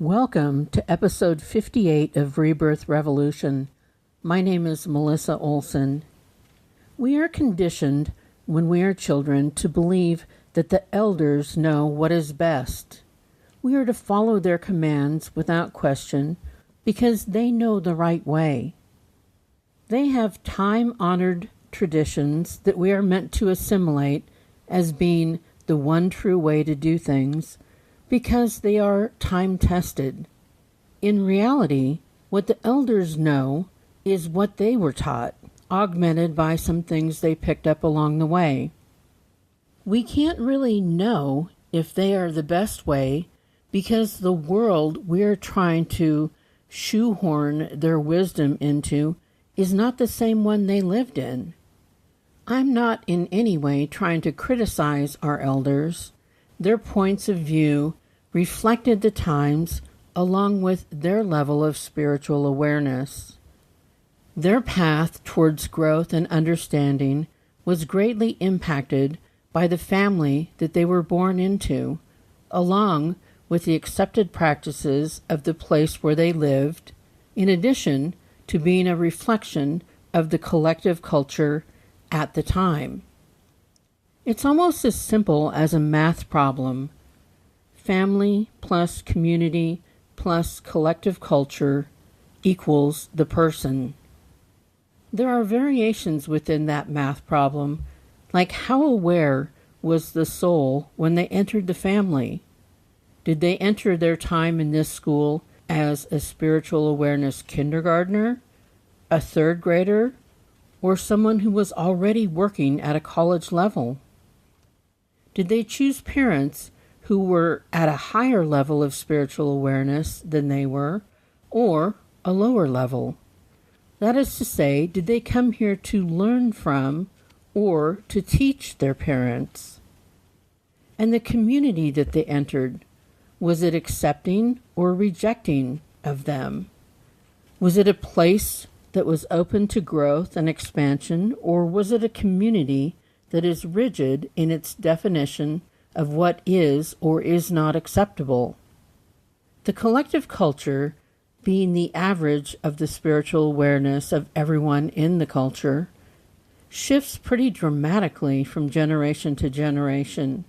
Welcome to episode 58 of Rebirth Revolution. My name is Melissa Olson. We are conditioned when we are children to believe that the elders know what is best. We are to follow their commands without question because they know the right way. They have time-honored traditions that we are meant to assimilate as being the one true way to do things because they are time-tested. In reality, what the elders know is what they were taught, augmented by some things they picked up along the way. We can't really know if they are the best way because the world we're trying to shoehorn their wisdom into is not the same one they lived in. I'm not in any way trying to criticize our elders. Their points of view reflected the times along with their level of spiritual awareness. Their path towards growth and understanding was greatly impacted by the family that they were born into, along with the accepted practices of the place where they lived, in addition to being a reflection of the collective culture at the time. It's almost as simple as a math problem. Family plus community plus collective culture equals the person. There are variations within that math problem, like how aware was the soul when they entered the family? Did they enter their time in this school as a spiritual awareness kindergartner, a third grader, or someone who was already working at a college level? Did they choose parents who were at a higher level of spiritual awareness than they were, or a lower level? That is to say, did they come here to learn from or to teach their parents? And the community that they entered, was it accepting or rejecting of them? Was it a place that was open to growth and expansion, or was it a community that is rigid in its definition of what is or is not acceptable? The collective culture, being the average of the spiritual awareness of everyone in the culture, shifts pretty dramatically from generation to generation.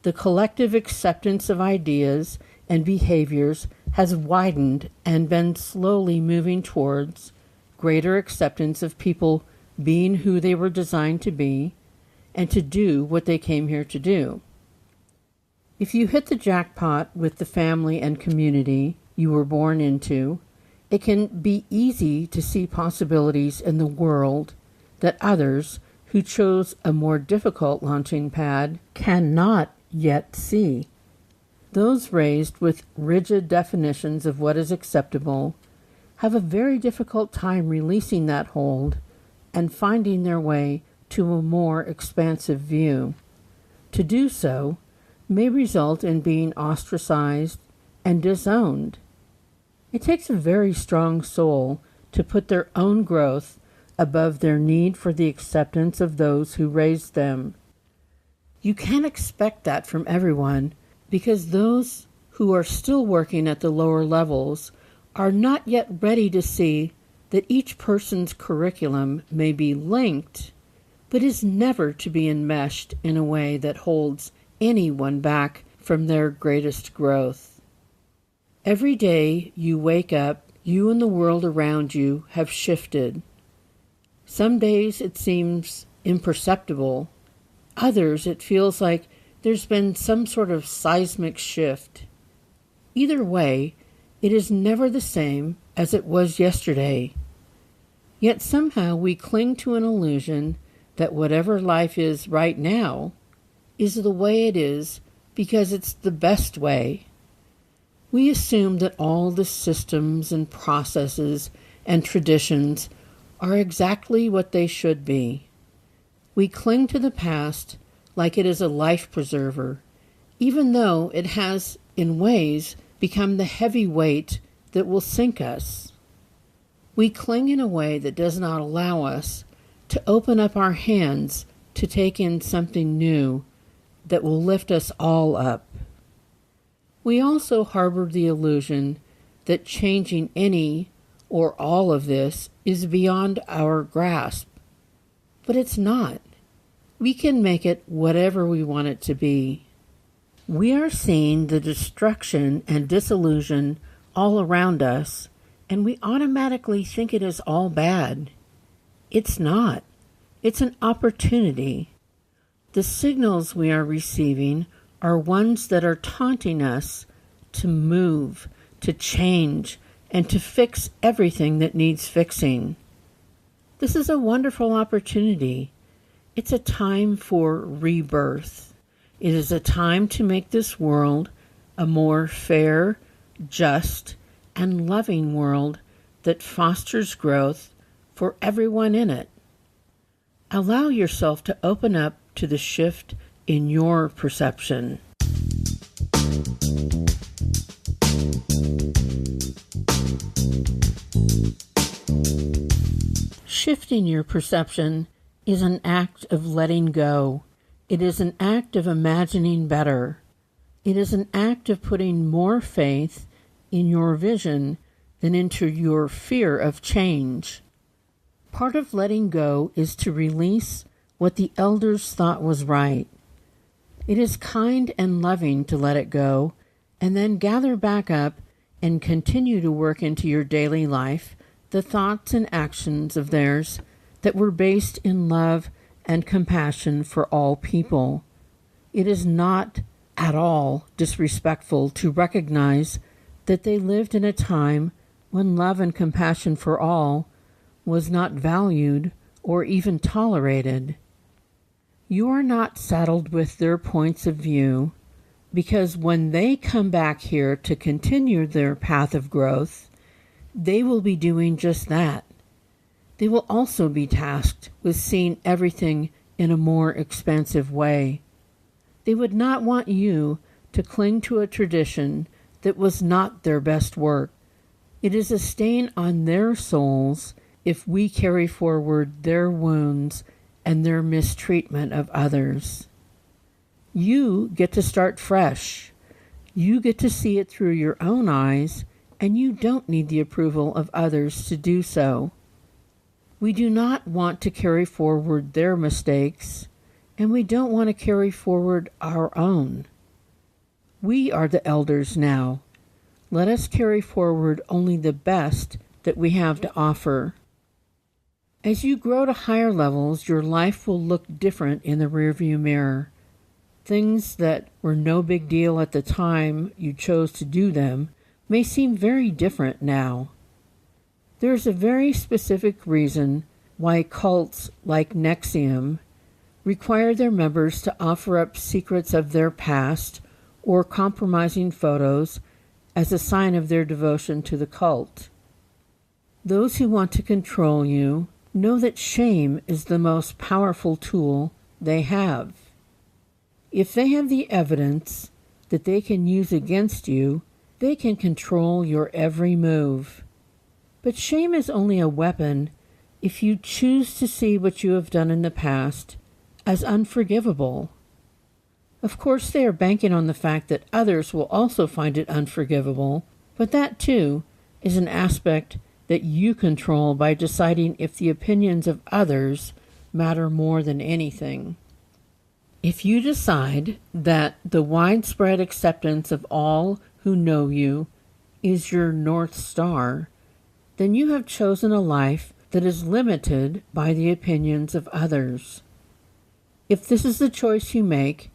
The collective acceptance of ideas and behaviors has widened and been slowly moving towards greater acceptance of people being who they were designed to be and to do what they came here to do. If you hit the jackpot with the family and community you were born into, it can be easy to see possibilities in the world that others who chose a more difficult launching pad cannot yet see. Those raised with rigid definitions of what is acceptable have a very difficult time releasing that hold and finding their way to a more expansive view. To do so may result in being ostracized and disowned. It takes a very strong soul to put their own growth above their need for the acceptance of those who raised them. You can't expect that from everyone because those who are still working at the lower levels are not yet ready to see that each person's curriculum may be linked, but is never to be enmeshed in a way that holds anyone back from their greatest growth. Every day you wake up, you and the world around you have shifted. Some days it seems imperceptible. Others it feels like there's been some sort of seismic shift. Either way, it is never the same as it was yesterday. Yet somehow we cling to an illusion that whatever life is right now is the way it is because it's the best way. We assume that all the systems and processes and traditions are exactly what they should be. We cling to the past like it is a life preserver, even though it has, in ways, become the heavy weight that will sink us. We cling in a way that does not allow us to open up our hands to take in something new that will lift us all up. We also harbor the illusion that changing any or all of this is beyond our grasp. But it's not. We can make it whatever we want it to be. We are seeing the destruction and disillusion all around us, and we automatically think it is all bad. It's not. It's an opportunity. The signals we are receiving are ones that are taunting us to move, to change, and to fix everything that needs fixing. This is a wonderful opportunity. It's a time for rebirth. It is a time to make this world a more fair, just, and loving world that fosters growth for everyone in it. Allow yourself to open up to the shift in your perception. Shifting your perception is an act of letting go. It is an act of imagining better. It is an act of putting more faith in your vision than into your fear of change. Part of letting go is to release what the elders thought was right. It is kind and loving to let it go and then gather back up and continue to work into your daily life the thoughts and actions of theirs that were based in love and compassion for all people. It is not at all disrespectful to recognize that they lived in a time when love and compassion for all was not valued or even tolerated. You are not saddled with their points of view, because when they come back here to continue their path of growth, they will be doing just that. They will also be tasked with seeing everything in a more expansive way. They would not want you to cling to a tradition that was not their best work. It is a stain on their souls if we carry forward their wounds and their mistreatment of others. You get to start fresh. You get to see it through your own eyes, and you don't need the approval of others to do so. We do not want to carry forward their mistakes, and we don't want to carry forward our own. We are the elders now. Let us carry forward only the best that we have to offer. As you grow to higher levels, your life will look different in the rearview mirror. Things that were no big deal at the time you chose to do them may seem very different now. There is a very specific reason why cults like NXIVM require their members to offer up secrets of their past or compromising photos as a sign of their devotion to the cult. Those who want to control you know that shame is the most powerful tool they have. If they have the evidence that they can use against you, they can control your every move. But shame is only a weapon if you choose to see what you have done in the past as unforgivable. Of course, they are banking on the fact that others will also find it unforgivable, but that too is an aspect that you control by deciding if the opinions of others matter more than anything. If you decide that the widespread acceptance of all who know you is your North Star, then you have chosen a life that is limited by the opinions of others. If this is the choice you make,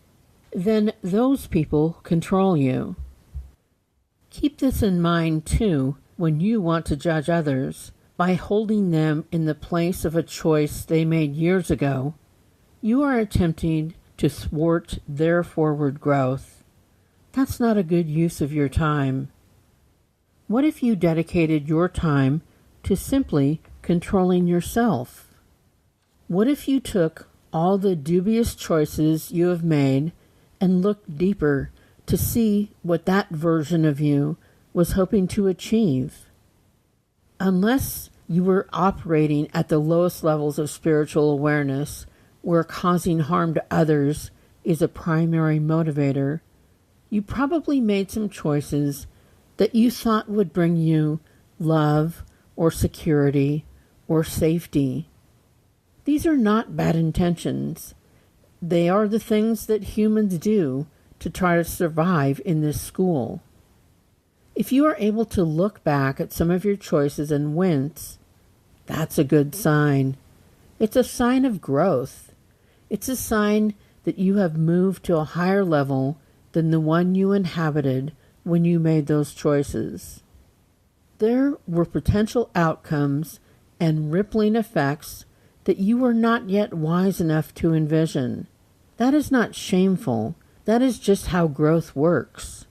then those people control you. Keep this in mind, too, when you want to judge others by holding them in the place of a choice they made years ago. You are attempting to thwart their forward growth. That's not a good use of your time. What if you dedicated your time to simply controlling yourself? What if you took all the dubious choices you have made and looked deeper to see what that version of you was hoping to achieve? Unless you were operating at the lowest levels of spiritual awareness, where causing harm to others is a primary motivator, you probably made some choices that you thought would bring you love or security or safety. These are not bad intentions. They are the things that humans do to try to survive in this school. If you are able to look back at some of your choices and wince, that's a good sign. It's a sign of growth. It's a sign that you have moved to a higher level than the one you inhabited when you made those choices. There were potential outcomes and rippling effects that you were not yet wise enough to envision. That is not shameful. That is just how growth works.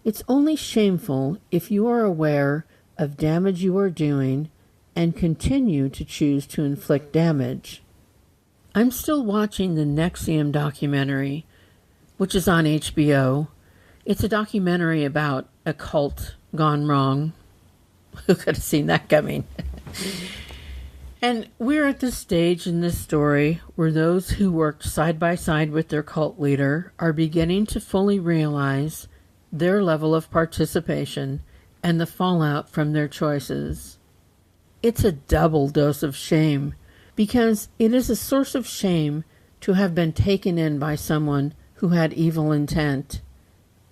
It's only shameful if you are aware of damage you are doing and continue to choose to inflict damage. I'm still watching the NXIVM documentary, which is on HBO. It's a documentary about a cult gone wrong. Who could have seen that coming? And we're at the stage in this story where those who worked side by side with their cult leader are beginning to fully realize their level of participation and the fallout from their choices. It's a double dose of shame, because it is a source of shame to have been taken in by someone who had evil intent,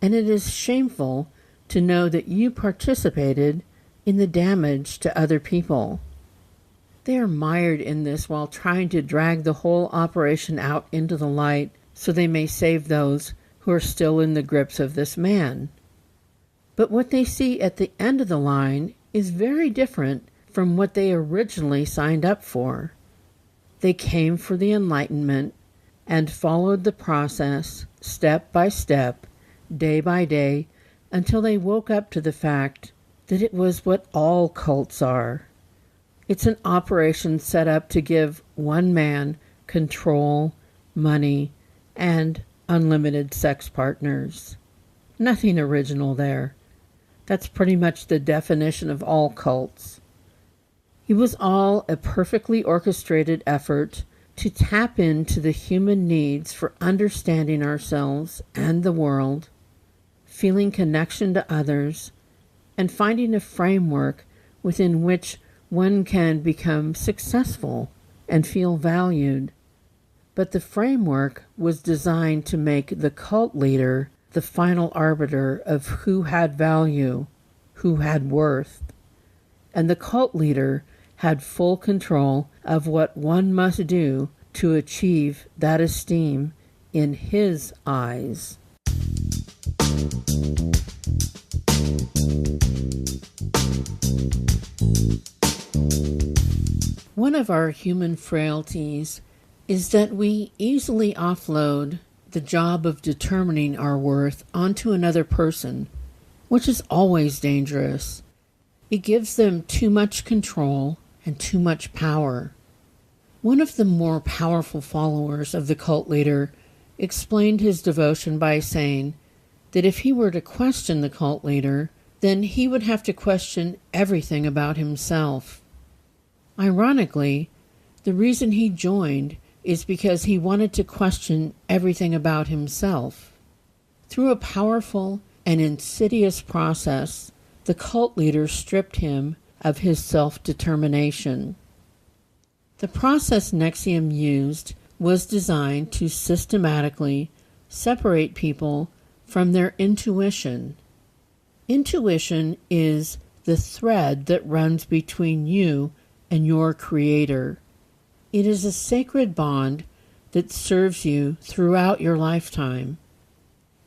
and it is shameful to know that you participated in the damage to other people. They are mired in this while trying to drag the whole operation out into the light so they may save those who are still in the grips of this man. But what they see at the end of the line is very different from what they originally signed up for. They came for the enlightenment and followed the process step by step, day by day, until they woke up to the fact that it was what all cults are. It's an operation set up to give one man control, money, and unlimited sex partners. Nothing original there. That's pretty much the definition of all cults. It was all a perfectly orchestrated effort to tap into the human needs for understanding ourselves and the world, feeling connection to others, and finding a framework within which one can become successful and feel valued. But the framework was designed to make the cult leader the final arbiter of who had value, who had worth. And the cult leader had full control of what one must do to achieve that esteem in his eyes. One of our human frailties is that we easily offload the job of determining our worth onto another person, which is always dangerous. It gives them too much control and too much power. One of the more powerful followers of the cult leader explained his devotion by saying that if he were to question the cult leader, then he would have to question everything about himself. Ironically, the reason he joined is because he wanted to question everything about himself. Through a powerful and insidious process, the cult leader stripped him of his self-determination. The process NXIVM used was designed to systematically separate people from their intuition. Intuition is the thread that runs between you and your Creator. It is a sacred bond that serves you throughout your lifetime.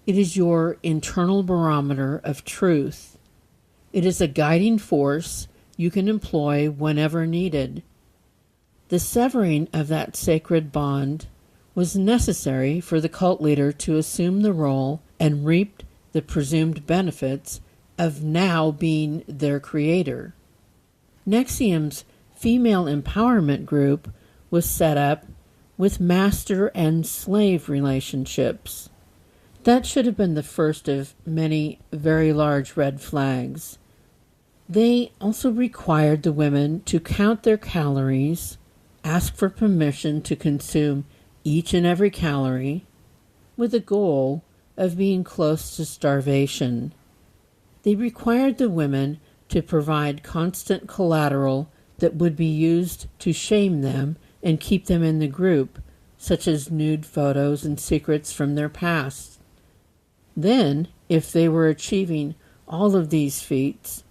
It is your internal barometer of truth. It is a guiding force you can employ whenever needed. The severing of that sacred bond was necessary for the cult leader to assume the role and reap the presumed benefits of now being their creator. NXIVM's female empowerment group was set up with master and slave relationships. That should have been the first of many very large red flags. They also required the women to count their calories, ask for permission to consume each and every calorie, with a goal of being close to starvation. They required the women to provide constant collateral that would be used to shame them and keep them in the group, such as nude photos and secrets from their past. Then, if they were achieving all of these feats,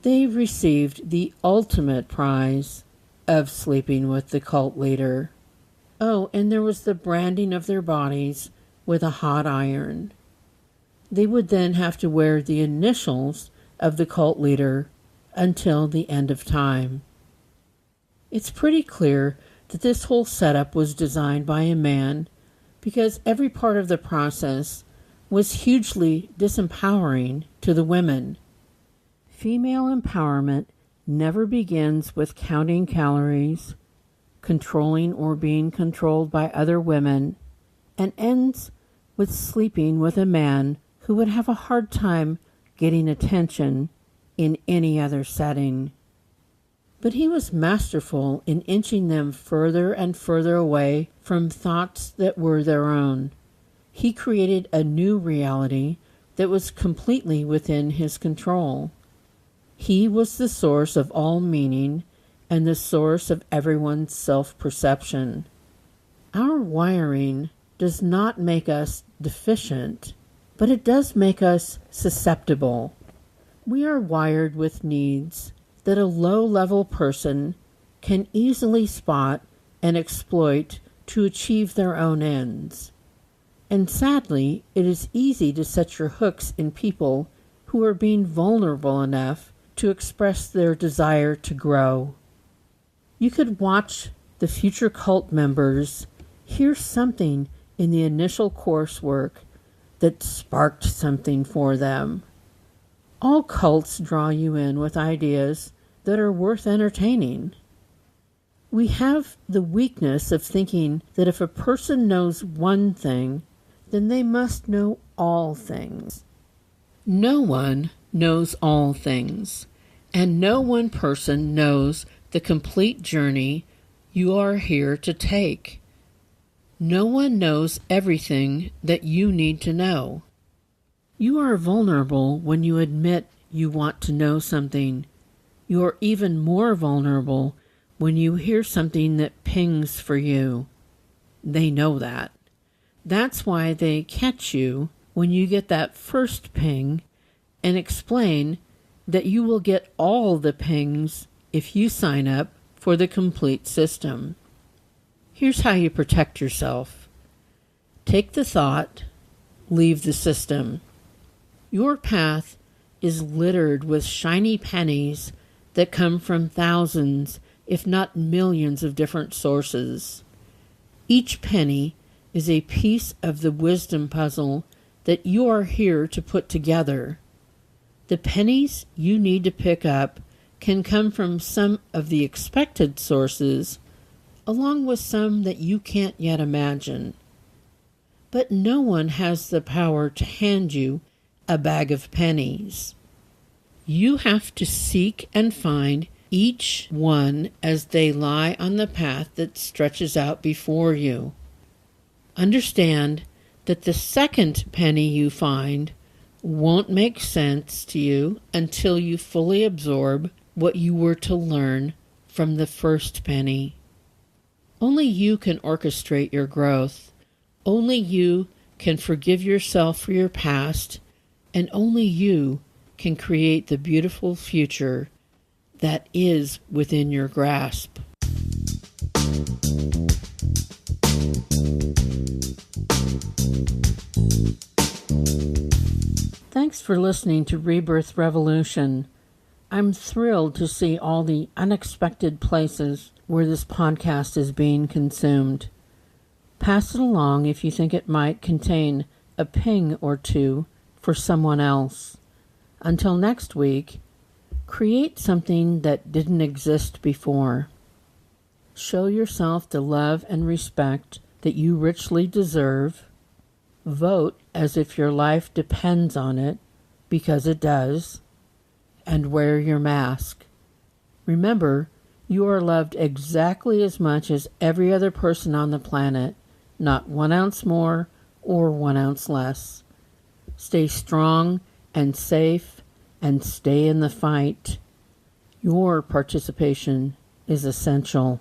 they received the ultimate prize of sleeping with the cult leader. Oh, and there was the branding of their bodies with a hot iron. They would then have to wear the initials of the cult leader until the end of time. It's pretty clear that this whole setup was designed by a man because every part of the process was hugely disempowering to the women. Female empowerment never begins with counting calories, controlling or being controlled by other women, and ends with sleeping with a man who would have a hard time getting attention in any other setting. But he was masterful in inching them further and further away from thoughts that were their own. He created a new reality that was completely within his control. He was the source of all meaning and the source of everyone's self-perception. Our wiring does not make us deficient, but it does make us susceptible. We are wired with needs that a low-level person can easily spot and exploit to achieve their own ends. And sadly, it is easy to set your hooks in people who are being vulnerable enough to express their desire to grow. You could watch the future cult members hear something in the initial coursework that sparked something for them. All cults draw you in with ideas that are worth entertaining. We have the weakness of thinking that if a person knows one thing, then they must know all things. No one knows all things, and no one person knows the complete journey you are here to take. No one knows everything that you need to know. You are vulnerable when you admit you want to know something. You are even more vulnerable when you hear something that pings for you. They know that. That's why they catch you when you get that first ping and explain that you will get all the pings if you sign up for the complete system. Here's how you protect yourself. Take the thought, leave the system. Your path is littered with shiny pennies that come from thousands, if not millions, of different sources. Each penny is a piece of the wisdom puzzle that you are here to put together. The pennies you need to pick up can come from some of the expected sources, along with some that you can't yet imagine. But no one has the power to hand you a bag of pennies. You have to seek and find each one as they lie on the path that stretches out before you. Understand that the second penny you find won't make sense to you until you fully absorb what you were to learn from the first penny. Only you can orchestrate your growth. Only you can forgive yourself for your past, and only you can create the beautiful future that is within your grasp. Thanks for listening to Rebirth Revolution. I'm thrilled to see all the unexpected places where this podcast is being consumed. Pass it along if you think it might contain a ping or two for someone else. Until next week, create something that didn't exist before. Show yourself the love and respect that you richly deserve. Vote as if your life depends on it, because it does. And wear your mask. Remember, you are loved exactly as much as every other person on the planet, not 1 ounce more or 1 ounce less. Stay strong and safe and stay in the fight. Your participation is essential.